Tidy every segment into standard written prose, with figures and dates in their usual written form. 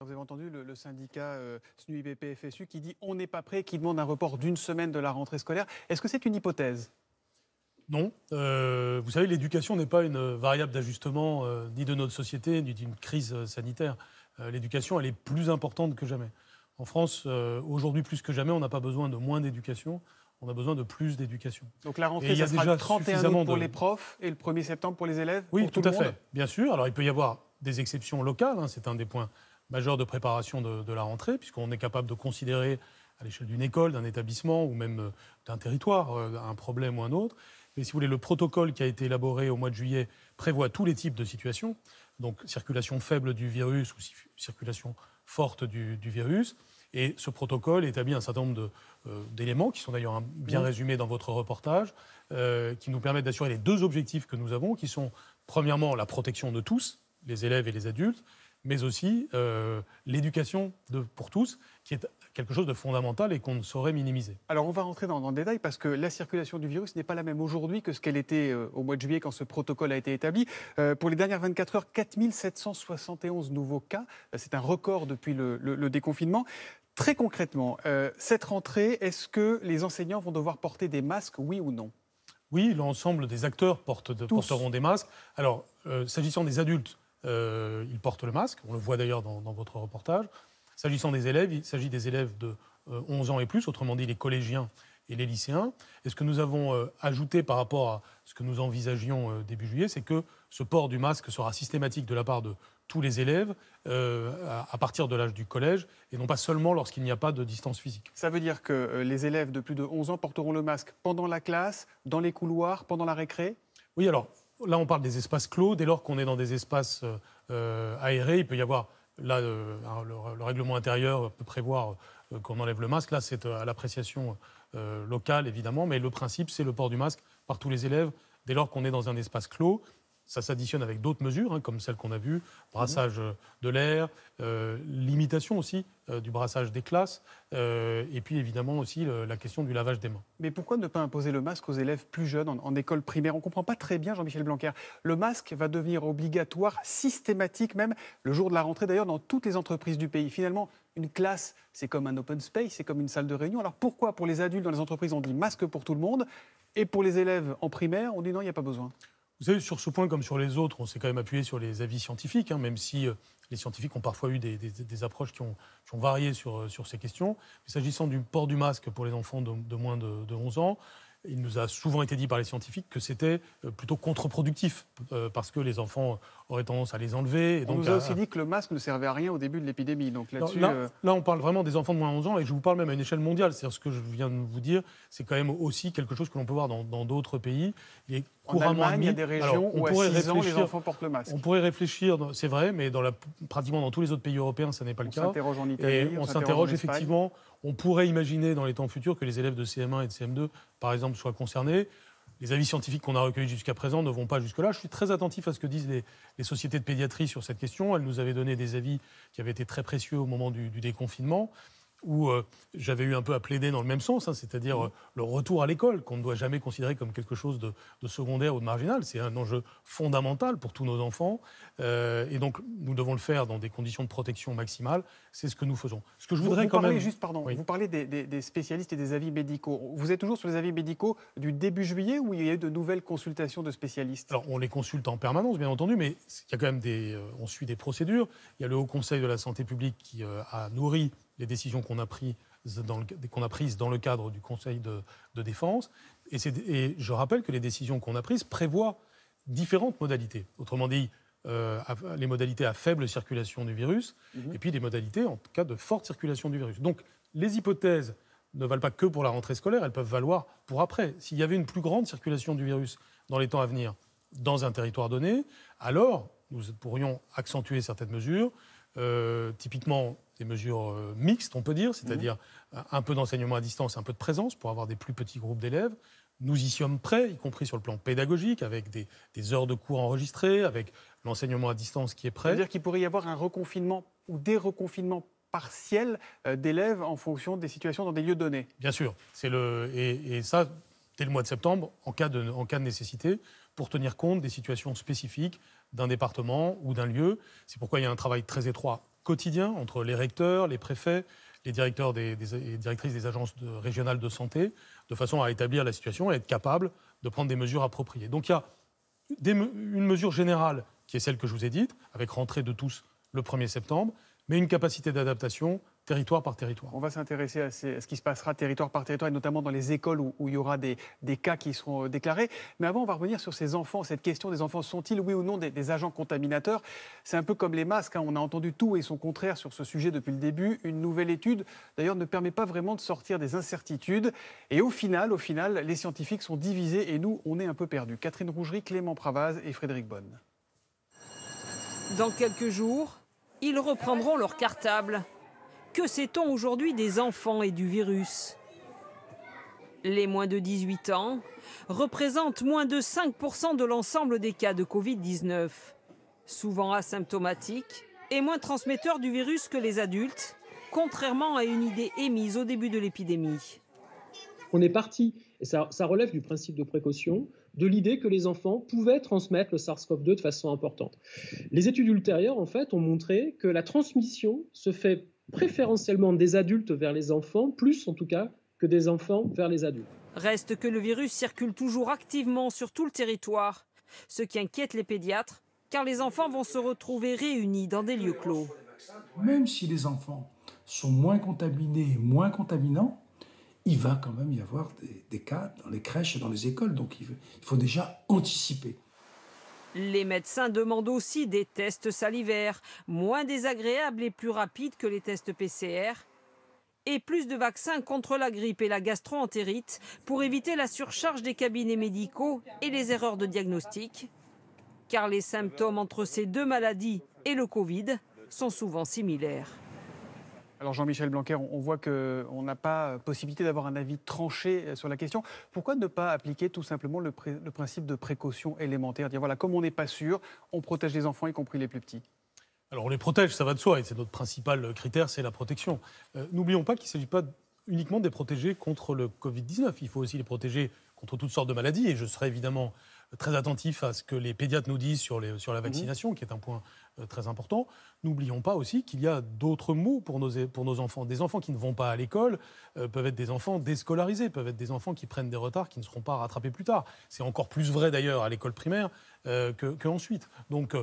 Vous avez entendu le syndicat SNUIPP-FSU qui dit on n'est pas prêt, qui demande un report d'une semaine de la rentrée scolaire. Est-ce que c'est une hypothèse ? Non. Vous savez, l'éducation n'est pas une variable d'ajustement ni de notre société, ni d'une crise sanitaire. L'éducation, elle est plus importante que jamais. En France, aujourd'hui plus que jamais, on n'a pas besoin de moins d'éducation, on a besoin de plus d'éducation. Donc la rentrée, ça sera le 31 août pour les profs et le 1er septembre pour les élèves ? Oui, pour tout le à monde. fait. Bien sûr. Alors il peut y avoir des exceptions locales, hein, c'est un des points majeurs de préparation de la rentrée, puisqu'on est capable de considérer à l'échelle d'une école, d'un établissement ou même d'un territoire un problème ou un autre. Mais si vous voulez, le protocole qui a été élaboré au mois de juillet prévoit tous les types de situations, donc circulation faible du virus ou circulation forte du virus. Et ce protocole établit un certain nombre d'éléments qui sont d'ailleurs bien résumés dans votre reportage, qui nous permettent d'assurer les deux objectifs que nous avons, qui sont premièrement la protection de tous, les élèves et les adultes, mais aussi l'éducation pour tous, qui est quelque chose de fondamental et qu'on ne saurait minimiser. Alors on va rentrer dans le détail parce que la circulation du virus n'est pas la même aujourd'hui que ce qu'elle était au mois de juillet quand ce protocole a été établi. Pour les dernières 24 heures, 4771 nouveaux cas. C'est un record depuis le déconfinement. Très concrètement, cette rentrée, est-ce que les enseignants vont devoir porter des masques, oui ou non ? Oui, l'ensemble des acteurs porteront des masques. Alors, s'agissant des adultes, ils portent le masque. On le voit d'ailleurs dans votre reportage. S'agissant des élèves, il s'agit des élèves de 11 ans et plus, autrement dit les collégiens et les lycéens. Et ce que nous avons ajouté par rapport à ce que nous envisagions début juillet, c'est que ce port du masque sera systématique de la part de tous les élèves à partir de l'âge du collège et non pas seulement lorsqu'il n'y a pas de distance physique. Ça veut dire que les élèves de plus de 11 ans porteront le masque pendant la classe, dans les couloirs, pendant la récré ? Oui, alors là on parle des espaces clos. Dès lors qu'on est dans des espaces aérés, il peut y avoir... Là, le règlement intérieur peut prévoir qu'on enlève le masque. Là, c'est à l'appréciation locale, évidemment. Mais le principe, c'est le port du masque par tous les élèves dès lors qu'on est dans un espace clos. Ça s'additionne avec d'autres mesures, comme celles qu'on a vues, brassage de l'air, limitation aussi du brassage des classes, et puis évidemment aussi la question du lavage des mains. Mais pourquoi ne pas imposer le masque aux élèves plus jeunes en école primaire ? On ne comprend pas très bien, Jean-Michel Blanquer. Le masque va devenir obligatoire, systématique même, le jour de la rentrée d'ailleurs, dans toutes les entreprises du pays. Finalement, une classe, c'est comme un open space, c'est comme une salle de réunion. Alors pourquoi, pour les adultes dans les entreprises, on dit masque pour tout le monde, et pour les élèves en primaire, on dit non, il n'y a pas besoin ? Vous savez, sur ce point comme sur les autres, on s'est quand même appuyé sur les avis scientifiques, même si les scientifiques ont parfois eu des approches qui ont varié sur ces questions. Mais s'agissant du port du masque pour les enfants de moins de 11 ans, il nous a souvent été dit par les scientifiques que c'était plutôt contre-productif, parce que les enfants auraient tendance à les enlever. Et donc on nous a aussi dit que le masque ne servait à rien au début de l'épidémie. Donc là-dessus, là, on parle vraiment des enfants de moins de 11 ans, et je vous parle même à une échelle mondiale. C'est-à-dire ce que je viens de vous dire, c'est quand même aussi quelque chose que l'on peut voir dans d'autres pays. En Allemagne, il y a des régions où à 6 ans, les enfants portent le masque. On pourrait réfléchir, c'est vrai, mais pratiquement dans tous les autres pays européens, ça n'est pas le cas. On s'interroge en Italie, et on s'interroge effectivement. On pourrait imaginer dans les temps futurs que les élèves de CM1 et de CM2, par exemple, soient concernés. Les avis scientifiques qu'on a recueillis jusqu'à présent ne vont pas jusque-là. Je suis très attentif à ce que disent les sociétés de pédiatrie sur cette question. Elles nous avaient donné des avis qui avaient été très précieux au moment du déconfinement, où j'avais eu un peu à plaider dans le même sens, c'est-à-dire le retour à l'école, qu'on ne doit jamais considérer comme quelque chose de secondaire ou de marginal. C'est un enjeu fondamental pour tous nos enfants. Et donc, nous devons le faire dans des conditions de protection maximale. C'est ce que nous faisons. Ce que je voudrais Vous parlez des spécialistes et des avis médicaux. Vous êtes toujours sur les avis médicaux du début juillet ou il y a eu de nouvelles consultations de spécialistes ? Alors, on les consulte en permanence, bien entendu, mais il y a quand même on suit des procédures. Il y a le Haut Conseil de la santé publique qui a nourri les décisions qu'on a prises dans le cadre du Conseil de défense. Et je rappelle que les décisions qu'on a prises prévoient différentes modalités. Autrement dit, les modalités à faible circulation du virus, et puis des modalités en cas de forte circulation du virus. Donc, les hypothèses ne valent pas que pour la rentrée scolaire, elles peuvent valoir pour après. S'il y avait une plus grande circulation du virus dans les temps à venir, dans un territoire donné, alors nous pourrions accentuer certaines mesures, typiquement des mesures mixtes, on peut dire, c'est-à-dire un peu d'enseignement à distance, un peu de présence pour avoir des plus petits groupes d'élèves. Nous y sommes prêts, y compris sur le plan pédagogique, avec des heures de cours enregistrées, avec l'enseignement à distance qui est prêt. C'est-à-dire qu'il pourrait y avoir un reconfinement ou des reconfinements partiels d'élèves en fonction des situations dans des lieux donnés. Bien sûr. Et ça, dès le mois de septembre, en cas de nécessité, pour tenir compte des situations spécifiques d'un département ou d'un lieu. C'est pourquoi il y a un travail très étroit quotidien entre les recteurs, les préfets, les directeurs et directrices des agences régionales de santé, de façon à établir la situation et être capable de prendre des mesures appropriées. Donc il y a une mesure générale qui est celle que je vous ai dite, avec rentrée de tous le 1er septembre, mais une capacité d'adaptation territoire par territoire. On va s'intéresser à ce qui se passera territoire par territoire, et notamment dans les écoles où il y aura des cas qui seront déclarés. Mais avant, on va revenir sur ces enfants, cette question des enfants. Sont-ils, oui ou non, des agents contaminateurs? C'est un peu comme les masques, hein. On a entendu tout et son contraire sur ce sujet depuis le début. Une nouvelle étude, d'ailleurs, ne permet pas vraiment de sortir des incertitudes. Et au final, les scientifiques sont divisés et nous, on est un peu perdus. Catherine Rougerie, Clément Pravaz et Frédéric Bonne. Dans quelques jours, ils reprendront leur cartable. Que sait-on aujourd'hui des enfants et du virus? Les moins de 18 ans représentent moins de 5% de l'ensemble des cas de Covid-19. Souvent asymptomatiques et moins transmetteurs du virus que les adultes, contrairement à une idée émise au début de l'épidémie. On est parti, et ça relève du principe de précaution, de l'idée que les enfants pouvaient transmettre le SARS-CoV-2 de façon importante. Les études ultérieures, en fait, ont montré que la transmission se fait préférentiellement des adultes vers les enfants, plus en tout cas que des enfants vers les adultes. Reste que le virus circule toujours activement sur tout le territoire, ce qui inquiète les pédiatres, car les enfants vont se retrouver réunis dans des lieux clos. Même si les enfants sont moins contaminés, moins contaminants, il va quand même y avoir des cas dans les crèches et dans les écoles. Donc il faut déjà anticiper. Les médecins demandent aussi des tests salivaires, moins désagréables et plus rapides que les tests PCR, et plus de vaccins contre la grippe et la gastro-entérite pour éviter la surcharge des cabinets médicaux et les erreurs de diagnostic, car les symptômes entre ces deux maladies et le Covid sont souvent similaires. Alors Jean-Michel Blanquer, on voit qu'on n'a pas possibilité d'avoir un avis tranché sur la question. Pourquoi ne pas appliquer tout simplement le principe de précaution élémentaire? Dire voilà, comme on n'est pas sûr, on protège les enfants, y compris les plus petits. Alors on les protège, ça va de soi, et c'est notre principal critère, c'est la protection. N'oublions pas qu'il ne s'agit pas uniquement de les protéger contre le Covid-19, il faut aussi les protéger contre toutes sortes de maladies, et je serai évidemment très attentif à ce que les pédiatres nous disent sur la vaccination, qui est un point très important. N'oublions pas aussi qu'il y a d'autres maux pour nos enfants. Des enfants qui ne vont pas à l'école peuvent être des enfants déscolarisés, peuvent être des enfants qui prennent des retards qui ne seront pas rattrapés plus tard. C'est encore plus vrai d'ailleurs à l'école primaire qu'ensuite. Donc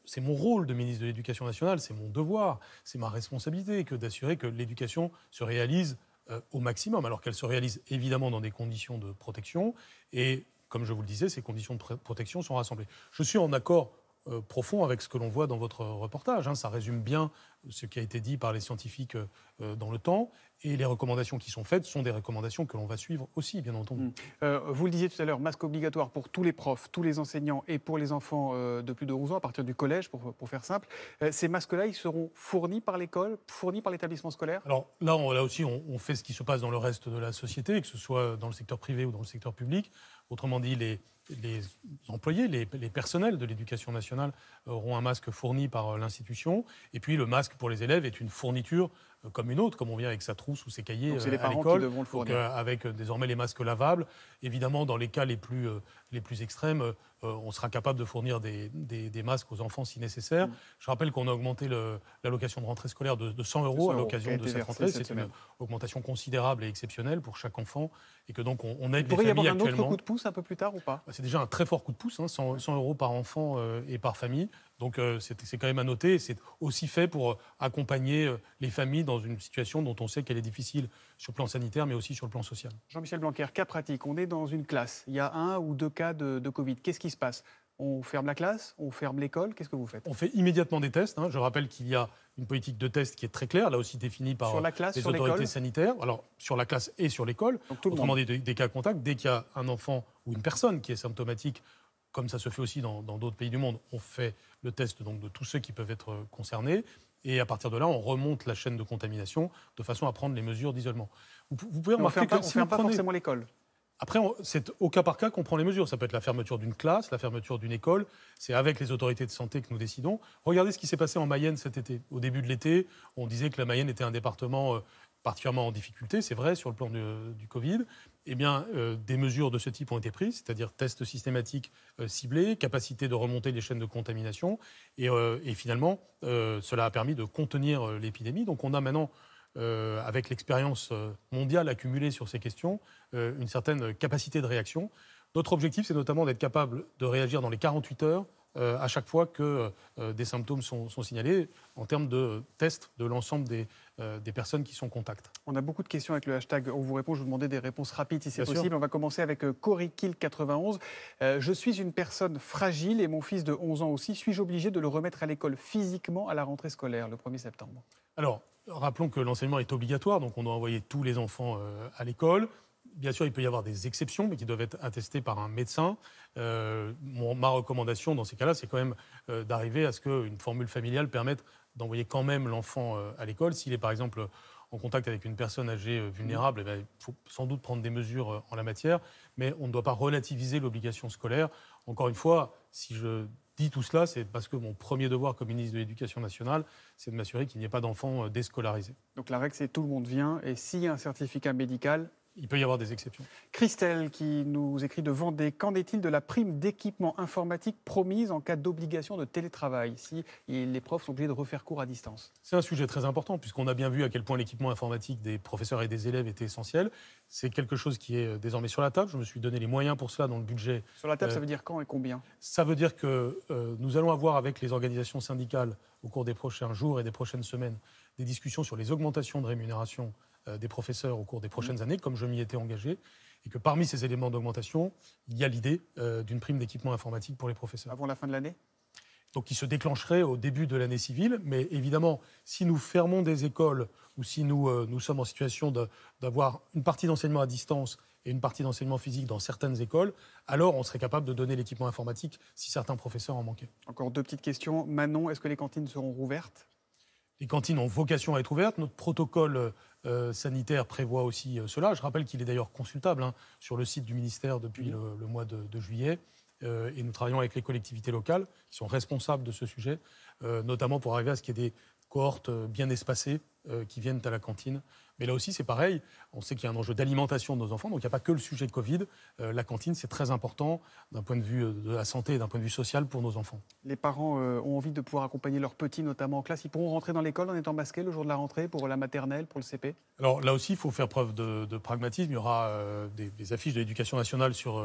c'est mon rôle de ministre de l'Éducation nationale, c'est mon devoir, c'est ma responsabilité que d'assurer que l'éducation se réalise au maximum, alors qu'elle se réalise évidemment dans des conditions de protection. Et comme je vous le disais, ces conditions de protection sont rassemblées. Je suis en accord profond avec ce que l'on voit dans votre reportage. Ça résume bien ce qui a été dit par les scientifiques dans le temps. Et les recommandations qui sont faites sont des recommandations que l'on va suivre aussi, bien entendu. Vous le disiez tout à l'heure, masque obligatoire pour tous les profs, tous les enseignants et pour les enfants de plus de 12 ans, à partir du collège, pour faire simple. Ces masques-là, ils seront fournis par l'école, fournis par l'établissement scolaire? Alors là aussi, on fait ce qui se passe dans le reste de la société, que ce soit dans le secteur privé ou dans le secteur public. Autrement dit, les employés, les personnels de l'éducation nationale auront un masque fourni par l'institution. Et puis le masque pour les élèves est une fourniture comme une autre, comme on vient avec sa trousse ou ses cahiers donc c'est les à parents l'école. qui devront le fournir. Donc, avec désormais les masques lavables. Évidemment, dans les cas les plus extrêmes, on sera capable de fournir des masques aux enfants si nécessaire. Je rappelle qu'on a augmenté l'allocation de rentrée scolaire de 100 € à l'occasion de cette rentrée. C'est une augmentation considérable et exceptionnelle pour chaque enfant. Et que donc on aide les familles actuellement. Il pourrait y avoir un autre coup de pouce un peu plus tard ou pas? C'est déjà un très fort coup de pouce, 100 € par enfant et par famille. Donc c'est quand même à noter. C'est aussi fait pour accompagner les familles dans une situation dont on sait qu'elle est difficile sur le plan sanitaire, mais aussi sur le plan social. Jean-Michel Blanquer, cas pratique. On est dans une classe. Il y a 1 ou 2 cas de Covid. Qu'est-ce qui se passe? On ferme la classe? On ferme l'école? Qu'est-ce que vous faites? On fait immédiatement des tests. Je rappelle qu'il y a une politique de tests qui est très claire, là aussi définie par sur la classe, les sur autorités sanitaires. Alors, sur la classe et sur l'école. Autrement dit, des cas contacts. Dès qu'il y a un enfant ou une personne qui est symptomatique, comme ça se fait aussi dans d'autres pays du monde, on fait le test donc, de tous ceux qui peuvent être concernés. Et à partir de là, on remonte la chaîne de contamination de façon à prendre les mesures d'isolement. Vous pouvez remarquer on ne ferme pas forcément l'école. Après, c'est au cas par cas qu'on prend les mesures. Ça peut être la fermeture d'une classe, la fermeture d'une école. C'est avec les autorités de santé que nous décidons. Regardez ce qui s'est passé en Mayenne cet été. Au début de l'été, on disait que la Mayenne était un département particulièrement en difficulté, c'est vrai, sur le plan du Covid, eh bien, des mesures de ce type ont été prises, c'est-à-dire tests systématiques ciblés, capacité de remonter les chaînes de contamination, et finalement, cela a permis de contenir l'épidémie. Donc on a maintenant, avec l'expérience mondiale accumulée sur ces questions, une certaine capacité de réaction. Notre objectif, c'est notamment d'être capable de réagir dans les 48 heures à chaque fois que des symptômes sont signalés en termes de tests de l'ensemble des personnes qui sont en contact. On a beaucoup de questions avec le hashtag On vous répond. Je vous demandais des réponses rapides si c'est Bien possible. sûr. On va commencer avec Corikil91. Je suis une personne fragile et mon fils de 11 ans aussi. Suis-je obligé de le remettre à l'école physiquement à la rentrée scolaire le 1er septembre? Alors, rappelons que l'enseignement est obligatoire, donc on doit envoyer tous les enfants à l'école. Bien sûr, il peut y avoir des exceptions, mais qui doivent être attestées par un médecin. Ma recommandation dans ces cas-là, c'est quand même d'arriver à ce qu'une formule familiale permette d'envoyer quand même l'enfant à l'école. S'il est par exemple en contact avec une personne âgée vulnérable, il faut sans doute prendre des mesures en la matière, mais on ne doit pas relativiser l'obligation scolaire. Encore une fois, si je dis tout cela, c'est parce que mon premier devoir comme ministre de l'Éducation nationale, c'est de m'assurer qu'il n'y ait pas d'enfants déscolarisés. Donc la règle, c'est tout le monde vient. Et s'il y a un certificat médical, il peut y avoir des exceptions. Christelle qui nous écrit de Vendée. Qu'en est-il de la prime d'équipement informatique promise en cas d'obligation de télétravail, si les profs sont obligés de refaire cours à distance? C'est un sujet très important, puisqu'on a bien vu à quel point l'équipement informatique des professeurs et des élèves était essentiel. C'est quelque chose qui est désormais sur la table. Je me suis donné les moyens pour cela dans le budget. Sur la table, ça veut dire quand et combien? Ça veut dire que nous allons avoir avec les organisations syndicales, au cours des prochains jours et des prochaines semaines, des discussions sur les augmentations de rémunération des professeurs au cours des prochaines années, comme je m'y étais engagé, et que parmi ces éléments d'augmentation, il y a l'idée d'une prime d'équipement informatique pour les professeurs. Avant la fin de l'année? Donc qui se déclencherait au début de l'année civile, mais évidemment, si nous fermons des écoles ou si nous sommes en situation d'avoir une partie d'enseignement à distance et une partie d'enseignement physique dans certaines écoles, alors on serait capable de donner l'équipement informatique si certains professeurs en manquaient. Encore deux petites questions. Manon, est-ce que les cantines seront rouvertes? Les cantines ont vocation à être ouvertes. Notre protocole sanitaire prévoit aussi cela. Je rappelle qu'il est d'ailleurs consultable sur le site du ministère depuis le mois de juillet. Et nous travaillons avec les collectivités locales qui sont responsables de ce sujet, notamment pour arriver à ce qu'il y ait des cohortes bien espacées qui viennent à la cantine. Mais là aussi, c'est pareil. On sait qu'il y a un enjeu d'alimentation de nos enfants, donc il n'y a pas que le sujet Covid. La cantine, c'est très important d'un point de vue de la santé et d'un point de vue social pour nos enfants. Les parents ont envie de pouvoir accompagner leurs petits, notamment en classe. Ils pourront rentrer dans l'école en étant masqués le jour de la rentrée pour la maternelle, pour le CP? Alors là aussi, il faut faire preuve de pragmatisme. Il y aura des affiches de l'Éducation nationale sur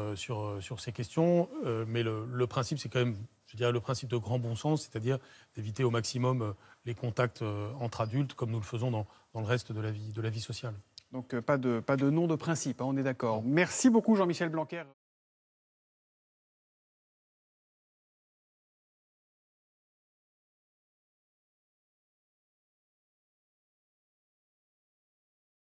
ces questions. Mais le principe, c'est quand même, je dirais, le principe de grand bon sens, c'est-à-dire d'éviter au maximum les contacts entre adultes, comme nous le faisons dans le reste de la vie sociale. Donc pas de nom de principe, on est d'accord. Merci beaucoup Jean-Michel Blanquer.